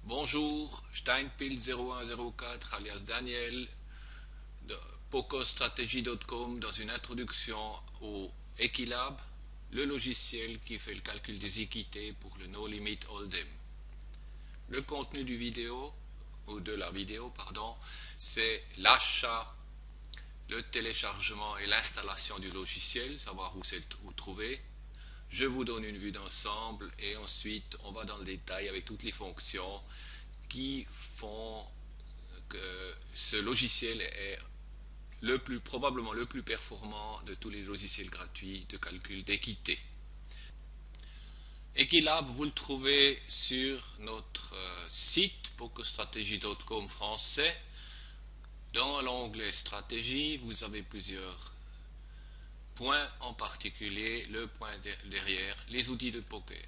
Bonjour, Steinpil0104 alias Daniel de PokerStrategy.com dans une introduction au Equilab, le logiciel qui fait le calcul des équités pour le No Limit Hold'em. Le contenu du vidéo, ou de la vidéo, pardon, c'est l'achat, le téléchargement et l'installation du logiciel, savoir où trouver. Je vous donne une vue d'ensemble et ensuite on va dans le détail avec toutes les fonctions qui font que ce logiciel est probablement le plus performant de tous les logiciels gratuits de calcul d'équité. Equilab, vous le trouvez sur notre site pokerstrategy.com français. Dans l'onglet stratégie, vous avez plusieurs points, en particulier le point derrière les outils de poker.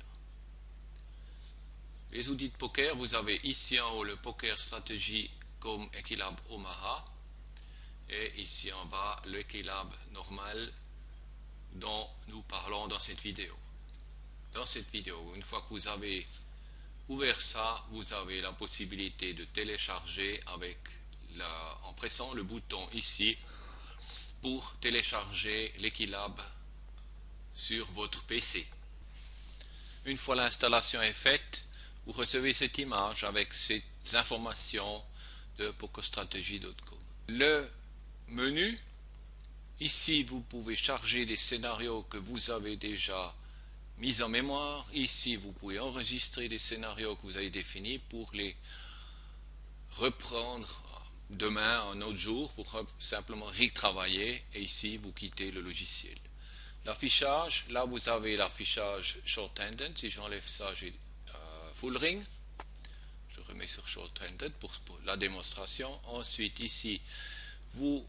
Les outils de poker, vous avez ici en haut le Poker Strategy comme Equilab Omaha et ici en bas le Equilab normal dont nous parlons dans cette vidéo. Dans cette vidéo, une fois que vous avez ouvert ça, vous avez la possibilité de télécharger en pressant le bouton ici pour télécharger l'Equilab sur votre PC. Une fois l'installation est faite, vous recevez cette image avec ces informations de pokerstrategy.com. Le menu, ici vous pouvez charger des scénarios que vous avez déjà mis en mémoire. Ici vous pouvez enregistrer des scénarios que vous avez définis pour les reprendre demain, un autre jour, pour simplement retravailler. Et ici vous quittez le logiciel. L'affichage, là vous avez l'affichage short-handed. Si j'enlève ça, j'ai full ring. Je remets sur short-handed pour la démonstration. Ensuite ici vous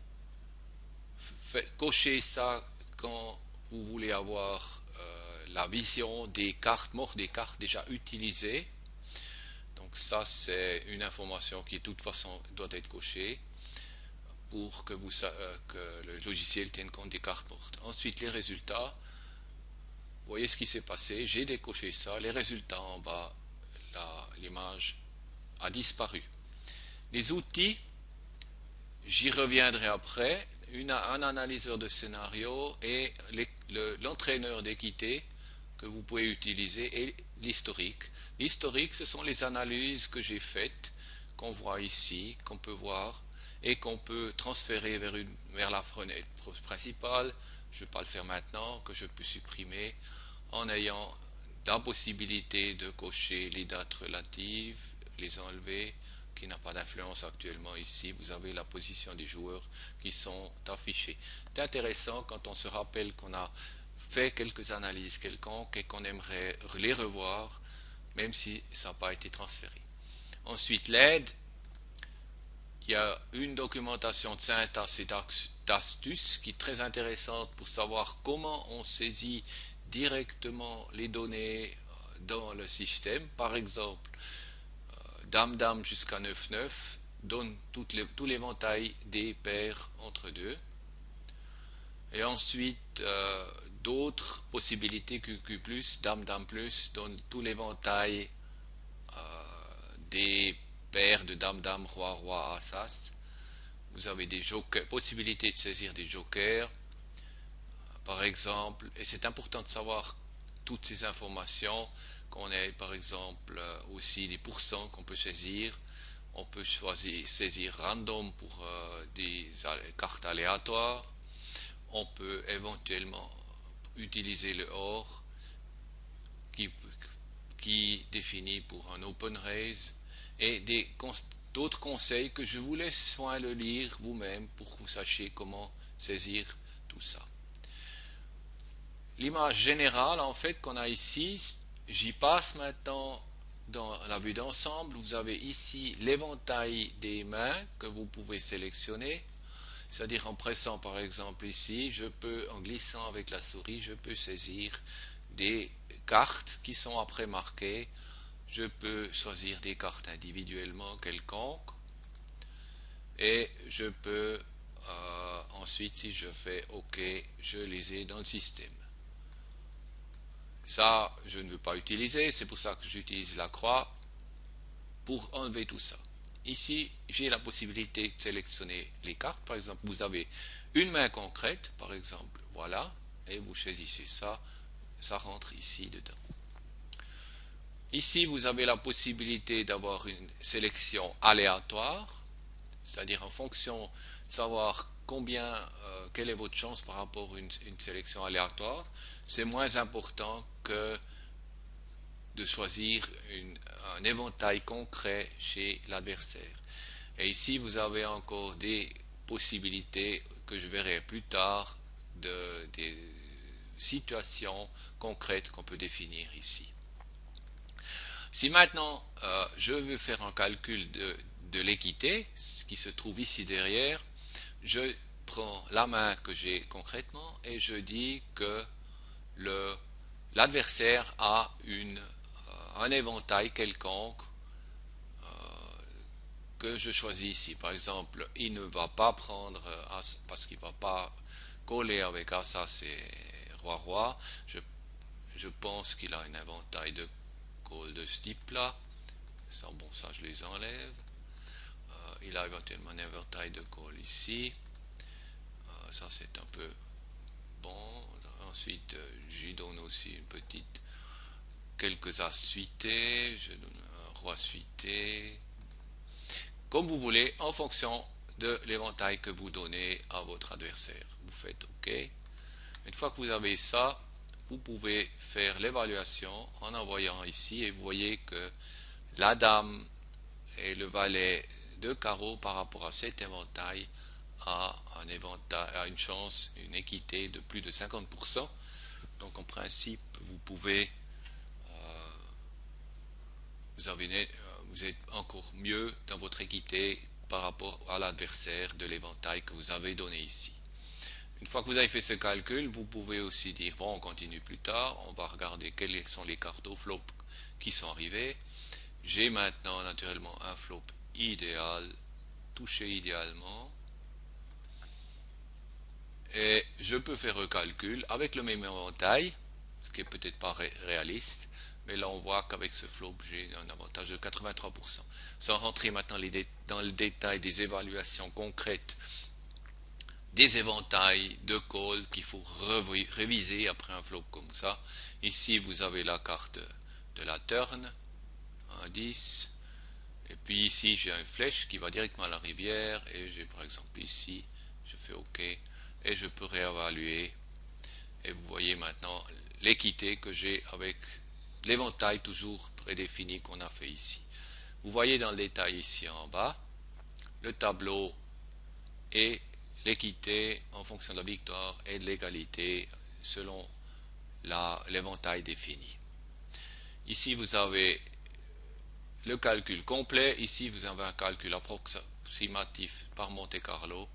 cochez ça quand vous voulez avoir la vision des cartes mortes, des cartes déjà utilisées. Donc ça c'est une information qui de toute façon doit être cochée pour que le logiciel tienne compte des cartes mortes. Ensuite les résultats, vous voyez ce qui s'est passé, j'ai décoché ça, les résultats en bas, l'image a disparu. Les outils, j'y reviendrai après, un analyseur de scénario et l'entraîneur d'équité que vous pouvez utiliser et l'historique. L'historique, ce sont les analyses que j'ai faites, qu'on voit ici, qu'on peut voir et qu'on peut transférer vers la fenêtre principale. Je ne vais pas le faire maintenant, que je peux supprimer en ayant la possibilité de cocher les dates relatives, les enlever, qui n'a pas d'influence actuellement. Ici vous avez la position des joueurs qui sont affichés. C'est intéressant quand on se rappelle qu'on a fait quelques analyses quelconques et qu'on aimerait les revoir même si ça n'a pas été transféré. Ensuite l'aide, il y a une documentation de syntaxe et d'astuces qui est très intéressante pour savoir comment on saisit directement les données dans le système. Par exemple, Dame-Dame jusqu'à 9-9 donne tout l'éventail des paires entre deux. Et ensuite, d'autres possibilités, QQ+, Dame-Dame+, donne tout l'éventail des paires de Dame-Dame, Roi-Roi, As-As. Vous avez des possibilités de saisir des jokers, par exemple, et c'est important de savoir toutes ces informations, qu'on ait par exemple aussi des pourcents qu'on peut saisir. On peut saisir random pour des cartes aléatoires. On peut éventuellement utiliser le OR qui définit pour un open raise et d'autres conseils que je vous laisse soin le lire vous-même pour que vous sachiez comment saisir tout ça. L'image générale en fait qu'on a ici, j'y passe maintenant dans la vue d'ensemble. Vous avez ici l'éventail des mains que vous pouvez sélectionner, c'est-à-dire en pressant par exemple ici, en glissant avec la souris, je peux saisir des cartes qui sont après marquées. Je peux choisir des cartes individuellement quelconques et je peux ensuite, si je fais OK, je les ai dans le système. Ça, je ne veux pas utiliser, c'est pour ça que j'utilise la croix. pour enlever tout ça. Ici, j'ai la possibilité de sélectionner les cartes. Par exemple, vous avez une main concrète, par exemple, voilà, et vous choisissez ça, ça rentre ici dedans. Ici, vous avez la possibilité d'avoir une sélection aléatoire, c'est-à-dire en fonction de savoir quelle est votre chance par rapport à une sélection aléatoire. C'est moins important que de choisir un éventail concret chez l'adversaire. Et ici, vous avez encore des possibilités que je verrai plus tard, des situations concrètes qu'on peut définir ici. Si maintenant je veux faire un calcul de l'équité, ce qui se trouve ici derrière, je prends la main que j'ai concrètement et je dis que l'adversaire a un éventail quelconque que je choisis ici. Par exemple, il ne va pas prendre As parce qu'il ne va pas coller avec As, As et Roi-Roi. Je pense qu'il a un éventail de call de ce type-là. Bon, ça, je les enlève. Il a éventuellement un éventail de call ici. Ça, c'est un peu bon. Ensuite, j'y donne aussi une petite quelques as suités. Je donne un roi suité. Comme vous voulez, en fonction de l'éventail que vous donnez à votre adversaire. Vous faites OK. Une fois que vous avez ça, vous pouvez faire l'évaluation en envoyant ici et vous voyez que la dame et le valet de carreau par rapport à cet éventail a une chance, une équité de plus de 50%. Donc en principe, vous pouvez vous êtes encore mieux dans votre équité par rapport à l'adversaire de l'éventail que vous avez donné ici. Une fois que vous avez fait ce calcul, vous pouvez aussi dire, bon, on continue plus tard, on va regarder quelles sont les cartes au flop qui sont arrivées. J'ai maintenant naturellement un flop idéal, touché idéalement. Et je peux faire un calcul avec le même éventail, ce qui est peut-être pas réaliste, mais là on voit qu'avec ce flop j'ai un avantage de 83%. Sans rentrer maintenant dans le détail des évaluations concrètes des éventails de call qu'il faut réviser après un flop comme ça. Ici vous avez la carte de la turn, un 10, et puis ici j'ai une flèche qui va directement à la rivière, et j'ai par exemple ici, je fais OK, et je peux réévaluer, et vous voyez maintenant l'équité que j'ai avec l'éventail toujours prédéfini qu'on a fait ici. Vous voyez dans le détail ici en bas, le tableau et l'équité en fonction de la victoire et de l'égalité selon l'éventail défini. Ici vous avez le calcul complet, ici vous avez un calcul approximatif par Monte Carlo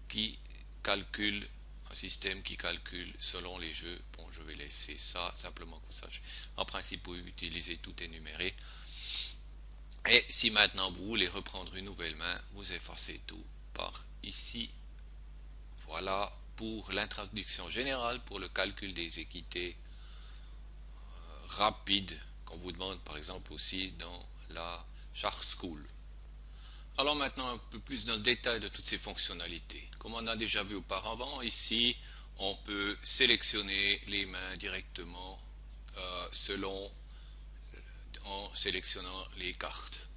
qui calcule, un système qui calcule selon les jeux. Bon, je vais laisser ça simplement que vous sachiez. En principe, vous utilisez tout énuméré. Et si maintenant vous voulez reprendre une nouvelle main, vous effacez tout par ici. Voilà pour l'introduction générale pour le calcul des équités rapides qu'on vous demande par exemple aussi dans la Chart School. Alors maintenant un peu plus dans le détail de toutes ces fonctionnalités. Comme on a déjà vu auparavant, ici on peut sélectionner les mains directement en sélectionnant les cartes.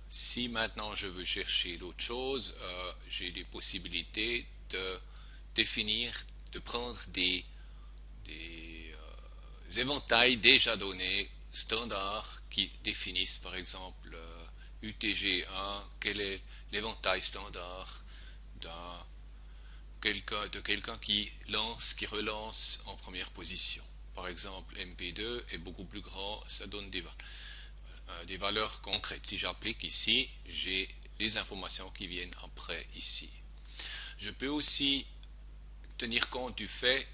Si maintenant je veux chercher d'autres choses, j'ai des possibilités de définir, de prendre des éventails déjà donnés, standards, qui définissent par exemple UTG1, quel est l'éventail standard de quelqu'un qui relance en première position. Par exemple, MP2 est beaucoup plus grand, ça donne des valeurs concrètes. Si j'applique ici, j'ai les informations qui viennent après ici. Je peux aussi tenir compte du fait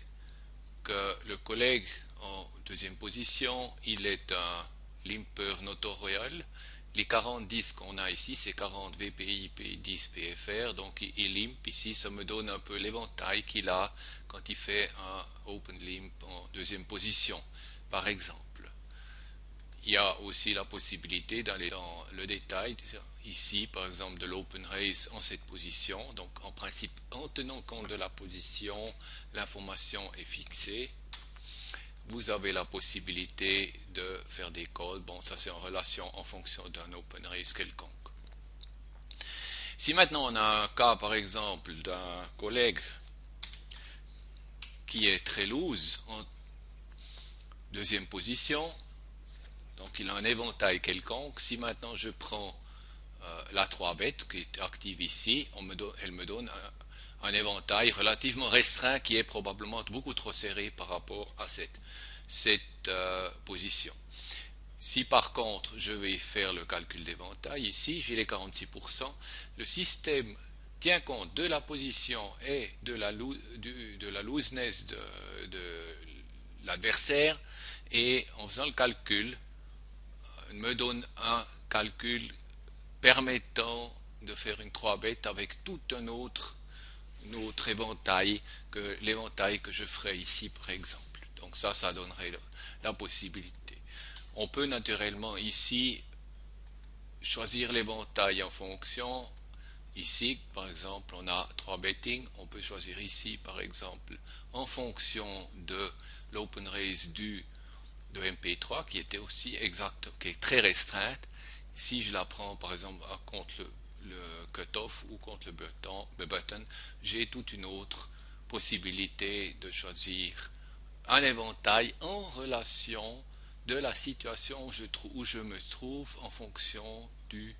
que le collègue en deuxième position, il est un limper notorial. Les 40 disques qu'on a ici, c'est 40 VPI, P10, PFR, donc il limp ici, ça me donne un peu l'éventail qu'il a quand il fait un open limp en deuxième position, par exemple. il y a aussi la possibilité d'aller dans le détail, ici par exemple de l'open raise en cette position. Donc en principe, en tenant compte de la position, l'information est fixée. Vous avez la possibilité de faire des calls. Bon, ça c'est en relation en fonction d'un open raise quelconque. Si maintenant on a un cas par exemple d'un collègue qui est très loose en deuxième position, donc il a un éventail quelconque. Si maintenant je prends la 3 bêtes qui est active ici, elle me donne un éventail relativement restreint qui est probablement beaucoup trop serré par rapport à cette position. Si par contre je vais faire le calcul d'éventail, ici j'ai les 46%, le système tient compte de la position et de la looseness de l'adversaire, et en faisant le calcul, me donne un calcul permettant de faire une 3 bêtes avec tout un autre éventail que l'éventail que je ferai ici par exemple. Donc ça donnerait la possibilité. On peut naturellement ici choisir l'éventail en fonction. Ici par exemple on a 3 betting, on peut choisir ici par exemple en fonction de l'open raise de MP3 qui était aussi exact, qui est très restreinte. Si je la prends par exemple contre le cutoff ou contre le button, j'ai toute une autre possibilité de choisir un éventail en relation de la situation où je me trouve en fonction de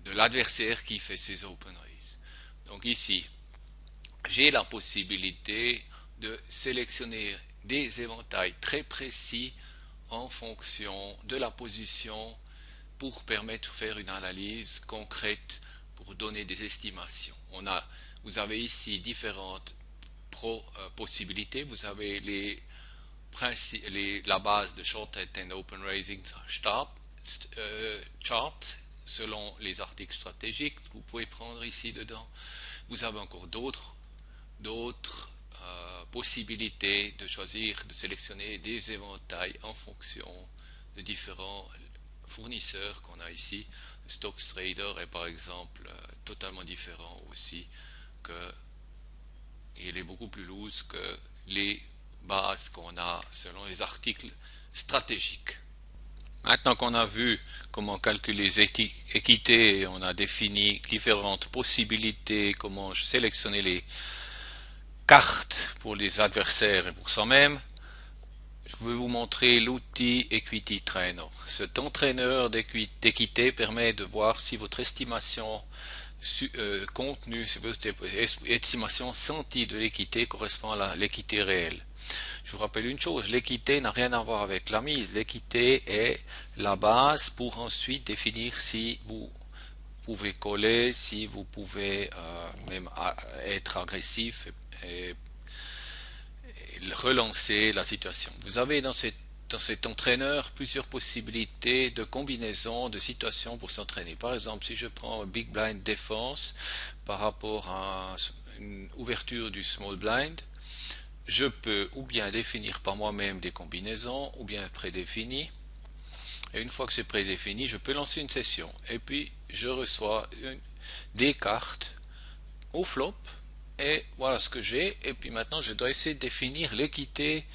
l'adversaire qui fait ses open raise. Donc ici, j'ai la possibilité de sélectionner des éventails très précis en fonction de la position pour permettre de faire une analyse concrète pour donner des estimations. Vous avez ici différentes possibilités. Vous avez la base de Shortcut and Open Raising Chart selon les articles stratégiques que vous pouvez prendre ici dedans. Vous avez encore d'autres possibilités de choisir, de sélectionner des éventails en fonction de différents fournisseurs qu'on a ici. StockTrader est par exemple totalement différent aussi, il est beaucoup plus loose que les bases qu'on a selon les articles stratégiques. Maintenant qu'on a vu comment calculer les équités, on a défini différentes possibilités, comment sélectionner les cartes pour les adversaires et pour soi-même, je vais vous montrer l'outil Equity Trainer. Cet entraîneur d'équité permet de voir si votre estimation contenue, si votre estimation sentie de l'équité correspond à l'équité réelle. Je vous rappelle une chose, l'équité n'a rien à voir avec la mise. L'équité est la base pour ensuite définir si vous pouvez coller, si vous pouvez même être agressif et relancer la situation. Vous avez dans cet entraîneur plusieurs possibilités de combinaison de situations pour s'entraîner. Par exemple, si je prends un Big Blind défense par rapport à une ouverture du Small Blind, je peux ou bien définir par moi-même des combinaisons ou bien prédéfinies. Et une fois que c'est prédéfini, je peux lancer une session. Et puis, je reçois des cartes au flop. Et voilà ce que j'ai. Et puis maintenant, je dois essayer de définir l'équité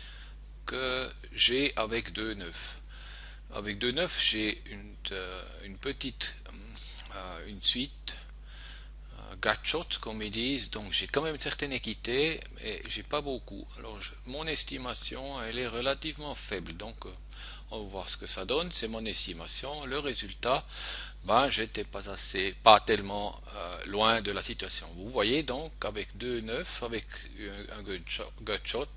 que j'ai avec 2-9. Avec 2-9, j'ai une petite une suite gutshot comme ils disent, donc j'ai quand même une certaine équité, mais j'ai pas beaucoup. Alors mon estimation elle est relativement faible, donc on va voir ce que ça donne. C'est mon estimation. Le résultat, j'étais pas tellement loin de la situation. Vous voyez donc avec 2-9, avec un gutshot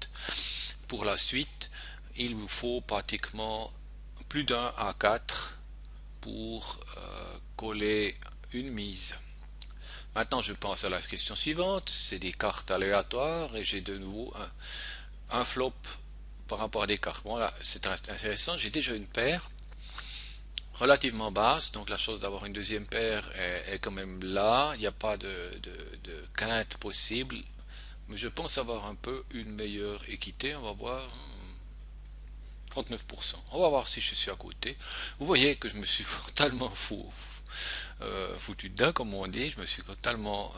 pour la suite, il vous faut pratiquement plus d'un à 4 pour coller une mise. Maintenant, je pense à la question suivante. C'est des cartes aléatoires et j'ai de nouveau un flop par rapport à des cartes. Bon, là, c'est intéressant. J'ai déjà une paire relativement basse. Donc, la chose d'avoir une deuxième paire est quand même là. Il n'y a pas de quinte possible. Mais je pense avoir un peu une meilleure équité. On va voir. 39%. On va voir si je suis à côté. Vous voyez que je me suis totalement foutu dedans, comme on dit. Je me suis totalement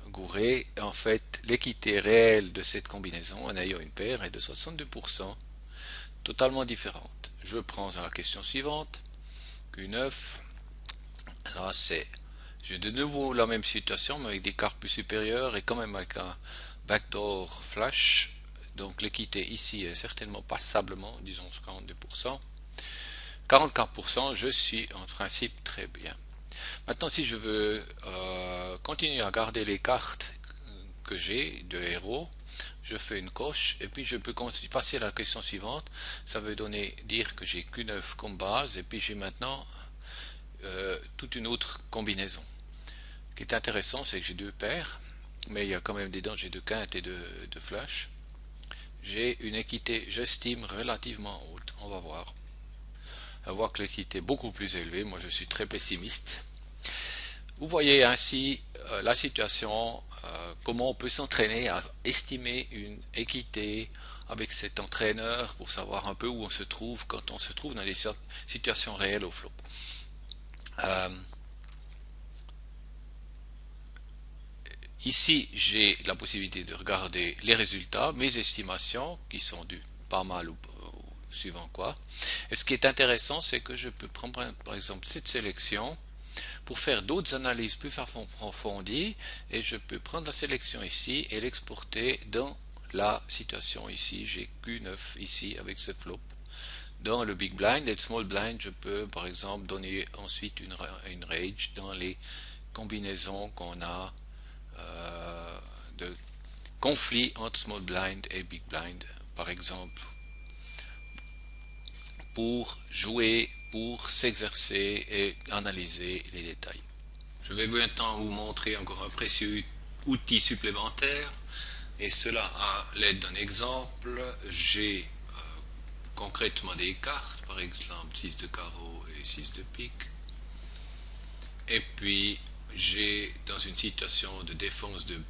gouré. En fait, l'équité réelle de cette combinaison en ayant une paire est de 62%, totalement différente. Je prends la question suivante. Q9. Là, j'ai de nouveau la même situation, mais avec des cartes plus supérieures et quand même avec un backdoor flash. Donc l'équité ici est certainement passablement, disons 42%. 44%, je suis en principe très bien. Maintenant, si je veux continuer à garder les cartes que j'ai de héros, je fais une coche et puis je peux passer à la question suivante. Ça veut dire que j'ai Q9 comme base et puis j'ai maintenant toute une autre combinaison. Ce qui est intéressant, c'est que j'ai deux paires, mais il y a quand même des dents, j'ai de quinte et de flush. J'ai une équité, j'estime, relativement haute. On va voir. On va voir que l'équité est beaucoup plus élevée. Moi, je suis très pessimiste. Vous voyez ainsi la situation, comment on peut s'entraîner à estimer une équité avec cet entraîneur pour savoir un peu où on se trouve quand on se trouve dans des situations réelles au flop. Ici, j'ai la possibilité de regarder les résultats, mes estimations, qui sont du pas mal ou suivant quoi. Et ce qui est intéressant, c'est que je peux prendre par exemple cette sélection pour faire d'autres analyses plus approfondies et je peux prendre la sélection ici et l'exporter dans la situation ici. J'ai Q9 ici avec ce flop. Dans le big blind et le small blind, je peux par exemple donner ensuite une range dans les combinaisons qu'on a de conflit entre small blind et big blind, par exemple, pour jouer, pour s'exercer et analyser les détails. Je vais maintenant vous montrer encore un précieux outil supplémentaire, et cela à l'aide d'un exemple. J'ai concrètement des cartes, par exemple 6 de carreau et 6 de pique, et puis j'ai dans une situation de défense de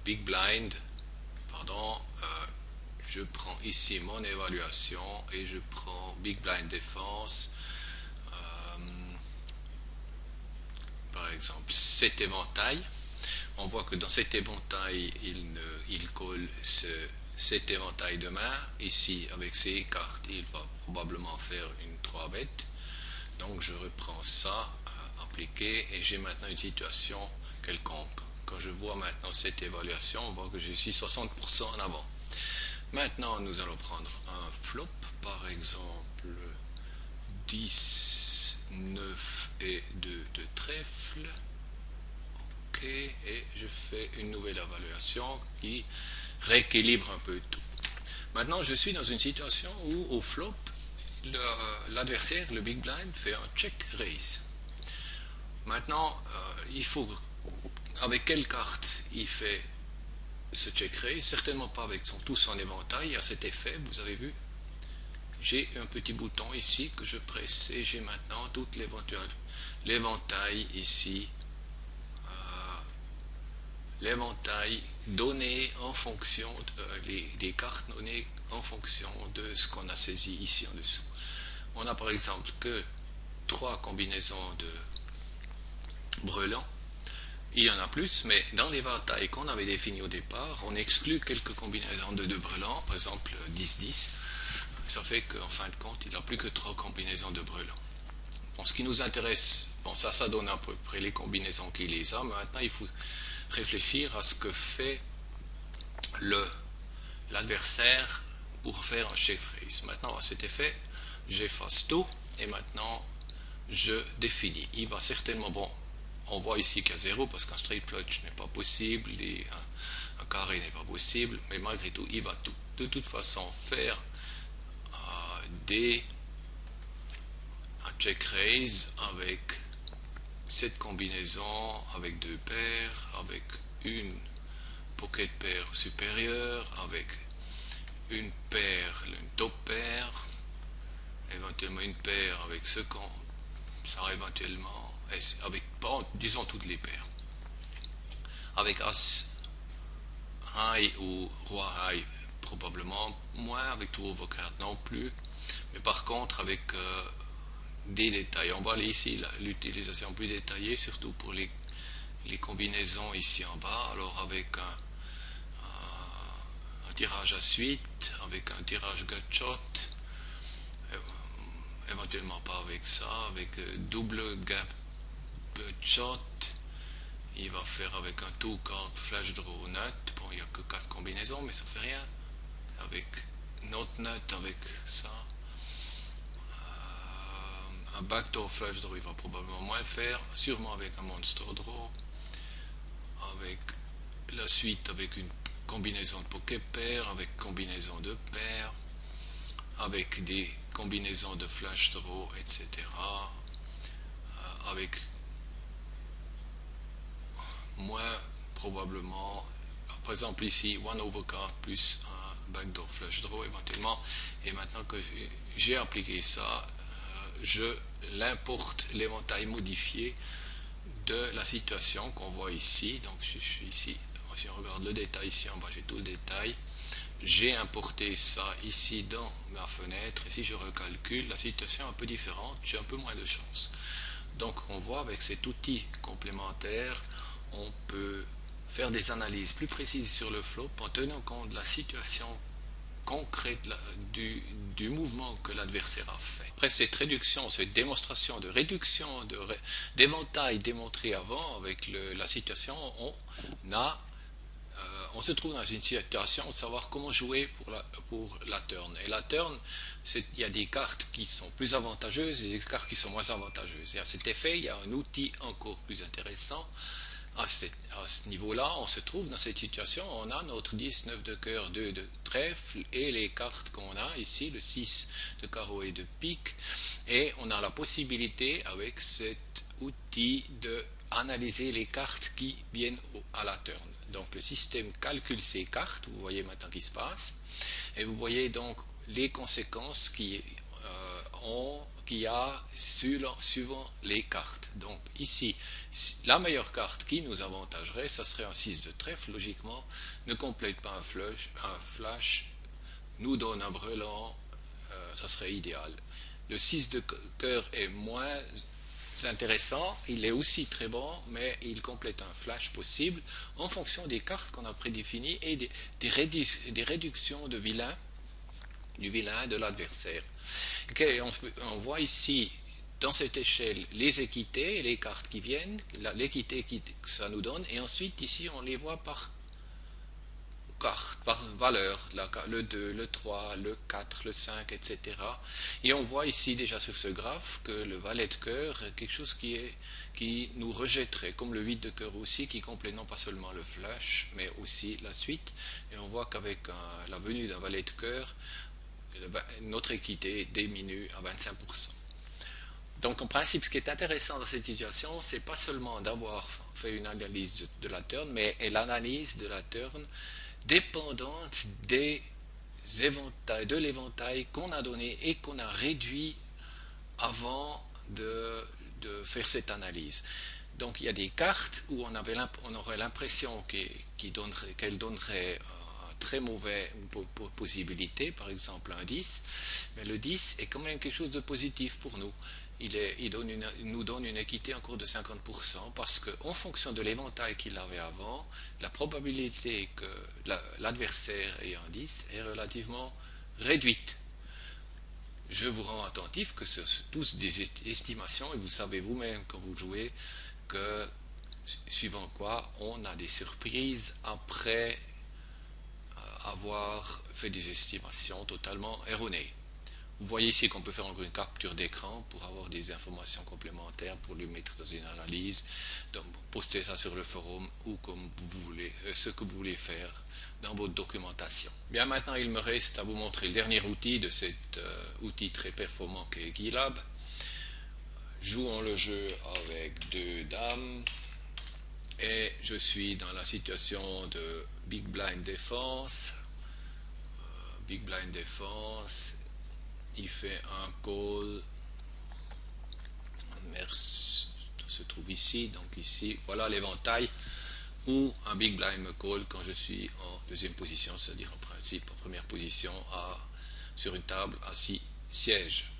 big blind, pardon, je prends ici mon évaluation et je prends big blind défense, par exemple cet éventail. On voit que dans cet éventail il colle cet éventail de main. Ici avec ces cartes il va probablement faire une 3 bêtes, donc je reprends ça, appliqué, et j'ai maintenant une situation quelconque. Quand je vois maintenant cette évaluation, on voit que je suis 60% en avant. Maintenant, nous allons prendre un flop, par exemple 10, 9 et 2 de trèfle. Ok, et je fais une nouvelle évaluation qui rééquilibre un peu tout. Maintenant, je suis dans une situation où, au flop, l'adversaire, le big blind, fait un check raise. Maintenant, il faut avec quelle carte il fait ce check raise. Certainement pas avec tout son éventail. À cet effet, vous avez vu, j'ai un petit bouton ici que je presse et j'ai maintenant tout l'éventail ici, l'éventail donné en fonction des cartes données en fonction de ce qu'on a saisi ici en dessous. On a par exemple que 3 combinaisons de brelans. Il y en a plus, mais dans l'éventail qu'on avait défini au départ, on exclut quelques combinaisons de 2 brelans, par exemple 10-10. Ça fait qu'en fin de compte, il n'y a plus que 3 combinaisons de brelans. Bon, ce qui nous intéresse, bon, ça donne à peu près les combinaisons qu'il les a. Maintenant, il faut réfléchir à ce que fait l'adversaire pour faire un check raise. Maintenant, à cet effet, j'efface tout et maintenant, je définis. Il va certainement, bon, on voit ici qu'il y a 0 parce qu'un straight flush n'est pas possible, et un carré n'est pas possible, mais malgré tout, il va de toute façon faire un check raise avec cette combinaison, avec 2 paires, avec une pocket paire supérieure, avec une paire, une top paire, éventuellement une paire avec ce qu'on, ça éventuellement avec, disons toutes les paires, avec As High ou Roi High probablement moins, avec tout overcard non plus, mais par contre avec des détails. On voit ici l'utilisation plus détaillée, surtout pour les combinaisons ici en bas, alors avec un tirage à suite, avec un tirage gutshot, éventuellement pas avec ça, avec double gutshot, il va faire avec un two card flash draw nut. Bon, il n'y a que 4 combinaisons, mais ça fait rien. Avec not nut, avec ça. Un backdoor flash draw, il va probablement moins le faire. Sûrement avec un monster draw. Avec la suite, avec une combinaison de pocket pair, avec combinaison de paire, avec des combinaisons de flash draw, etc. Avec moins probablement, par exemple ici, one overcard plus un backdoor flush draw éventuellement. Et maintenant que j'ai appliqué ça, je l'importe l'éventail modifié de la situation qu'on voit ici. Donc je suis ici, si on regarde le détail ici en bas, j'ai tout le détail. J'ai importé ça ici dans ma fenêtre, et si je recalcule, la situation est un peu différente, j'ai un peu moins de chance. Donc on voit avec cet outil complémentaire, on peut faire des analyses plus précises sur le flop en tenant compte de la situation concrète du mouvement que l'adversaire a fait. Après cette réduction, cette démonstration de réduction d'éventail démontré avant avec la situation, on se trouve dans une situation de savoir comment jouer pour la turn. Et la turn, il y a des cartes qui sont plus avantageuses et des cartes qui sont moins avantageuses. Et à cet effet, il y a un outil encore plus intéressant. À ce niveau-là, on se trouve dans cette situation, on a notre 10, 9 de cœur, 2 de trèfle et les cartes qu'on a ici, le 6 de carreau et de pique, et on a la possibilité avec cet outil de analyser les cartes qui viennent à la turn. Donc le système calcule ces cartes, vous voyez maintenant qui se passe, et vous voyez donc les conséquences qu'il y a suivant les cartes. Donc ici, la meilleure carte qui nous avantagerait, ça serait un 6 de trèfle, logiquement, ne complète pas un flash, nous donne un brelan, ça serait idéal. Le 6 de cœur est moins intéressant, il est aussi très bon, mais il complète un flash possible en fonction des cartes qu'on a prédéfinies et des réductions de du vilain de l'adversaire. Okay, on voit ici dans cette échelle les équités et les cartes qui viennent, l'équité que ça nous donne, et ensuite ici on les voit par carte, par valeur, le 2, le 3, le 4, le 5, etc. Et on voit ici déjà sur ce graphe que le valet de cœur est quelque chose qui nous rejetterait, comme le 8 de cœur aussi, qui complète non pas seulement le flash, mais aussi la suite. Et on voit qu'avec la venue d'un valet de cœur, notre équité diminue à 25%. Donc en principe, ce qui est intéressant dans cette situation, c'est pas seulement d'avoir fait une analyse de la turn, mais l'analyse de la turn dépendante de l'éventail qu'on a donné et qu'on a réduit avant de faire cette analyse. Donc il y a des cartes où on aurait l'impression qu'elles donneraient très mauvaise possibilité, par exemple un 10, mais le 10 est quand même quelque chose de positif pour nous. Il nous donne une équité encore de 50% parce qu'en fonction de l'éventail qu'il avait avant, la probabilité que l'adversaire ait un 10 est relativement réduite. Je vous rends attentif que ce sont tous des estimations et vous savez vous-même quand vous jouez que suivant quoi on a des surprises après avoir fait des estimations totalement erronées. Vous voyez ici qu'on peut faire encore une capture d'écran pour avoir des informations complémentaires, pour le mettre dans une analyse, donc poster ça sur le forum ou comme vous voulez, ce que vous voulez faire dans votre documentation. Bien, maintenant il me reste à vous montrer le dernier outil de cet outil très performant qu'est Keylab. Jouons le jeu avec 2 dames et je suis dans la situation de Big Blind Défense. Big Blind Défense, il fait un call, se trouve ici, donc ici, voilà l'éventail où un Big Blind me call quand je suis en deuxième position, c'est-à-dire en ici, première position, sur une table à 6 sièges.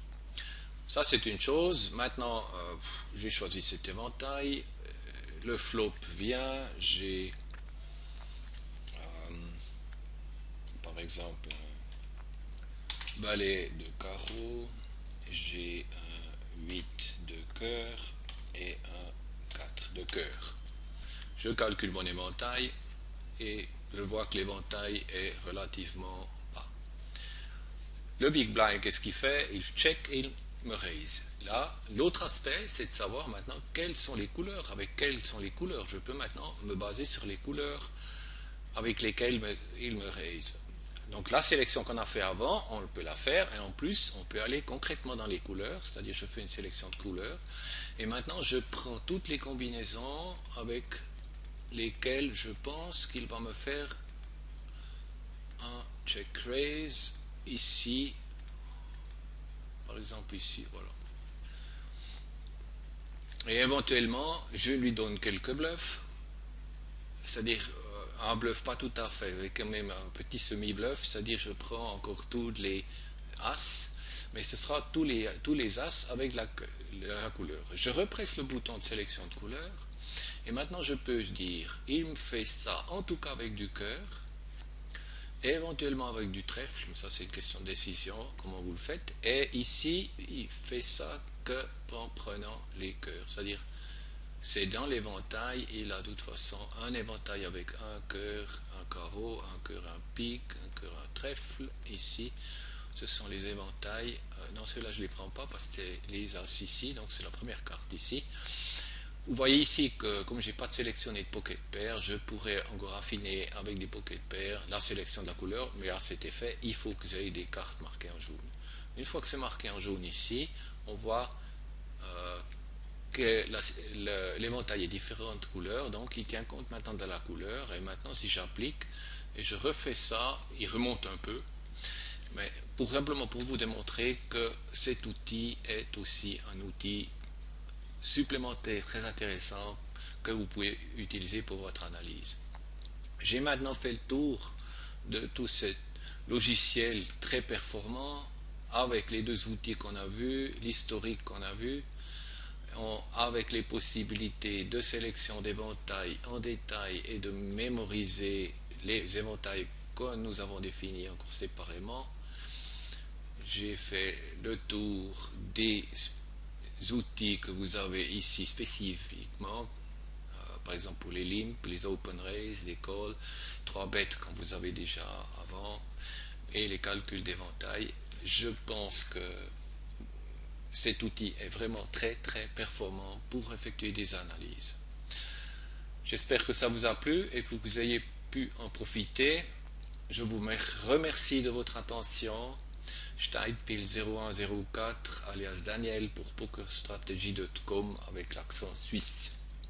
Ça, c'est une chose. Maintenant, j'ai choisi cet éventail. Le flop vient. J'ai, par exemple, un valet de carreau. J'ai un 8 de cœur et un 4 de cœur. Je calcule mon éventail et je vois que l'éventail est relativement bas. Le big blind, qu'est-ce qu'il fait? Il check et il me raise. Là, l'autre aspect, c'est de savoir maintenant quelles sont les couleurs. Avec quelles sont les couleurs? Je peux maintenant me baser sur les couleurs avec lesquelles il me raise. Donc la sélection qu'on a fait avant, on peut la faire et en plus, on peut aller concrètement dans les couleurs, c'est-à-dire je fais une sélection de couleurs et maintenant je prends toutes les combinaisons avec lesquelles je pense qu'il va me faire un check raise ici, par exemple ici, voilà. Et éventuellement, je lui donne quelques bluffs, c'est-à-dire un bluff pas tout à fait, avec quand même un petit semi-bluff, c'est-à-dire je prends encore tous les as, mais ce sera tous les as avec la couleur. Je represse le bouton de sélection de couleur, et maintenant je peux dire, il me fait ça en tout cas avec du cœur, et éventuellement avec du trèfle, ça c'est une question de décision, comment vous le faites, et ici il fait ça que en prenant les cœurs, c'est-à-dire c'est dans l'éventail, il a de toute façon un éventail avec un cœur, un carreau, un cœur, un pic, un cœur, un trèfle, ici ce sont les éventails, non ceux-là je ne les prends pas parce que c'est les as ici, donc c'est la première carte ici. Vous voyez ici que comme j'ai pas de sélectionné de pocket pair, je pourrais encore affiner avec des pocket pair la sélection de la couleur, mais à cet effet, il faut que j'aie des cartes marquées en jaune. Une fois que c'est marqué en jaune ici, on voit que l'éventail est différentes couleurs, donc il tient compte maintenant de la couleur, et maintenant si j'applique et je refais ça, il remonte un peu, mais simplement pour vous démontrer que cet outil est aussi un outil supplémentaire très intéressant que vous pouvez utiliser pour votre analyse. J'ai maintenant fait le tour de tout ce logiciel très performant avec les deux outils qu'on a vus, l'historique qu'on a vu, avec les possibilités de sélection d'éventails en détail et de mémoriser les éventails que nous avons définis encore séparément. J'ai fait le tour des outils que vous avez ici spécifiquement, par exemple pour les limp, les open raise, les calls, 3 bêtes comme vous avez déjà avant, et les calculs d'éventail. Je pense que cet outil est vraiment très très performant pour effectuer des analyses. J'espère que ça vous a plu et que vous ayez pu en profiter. Je vous remercie de votre attention. Steinpil0104 alias Daniel pour PokerStrategy.com avec l'accent suisse.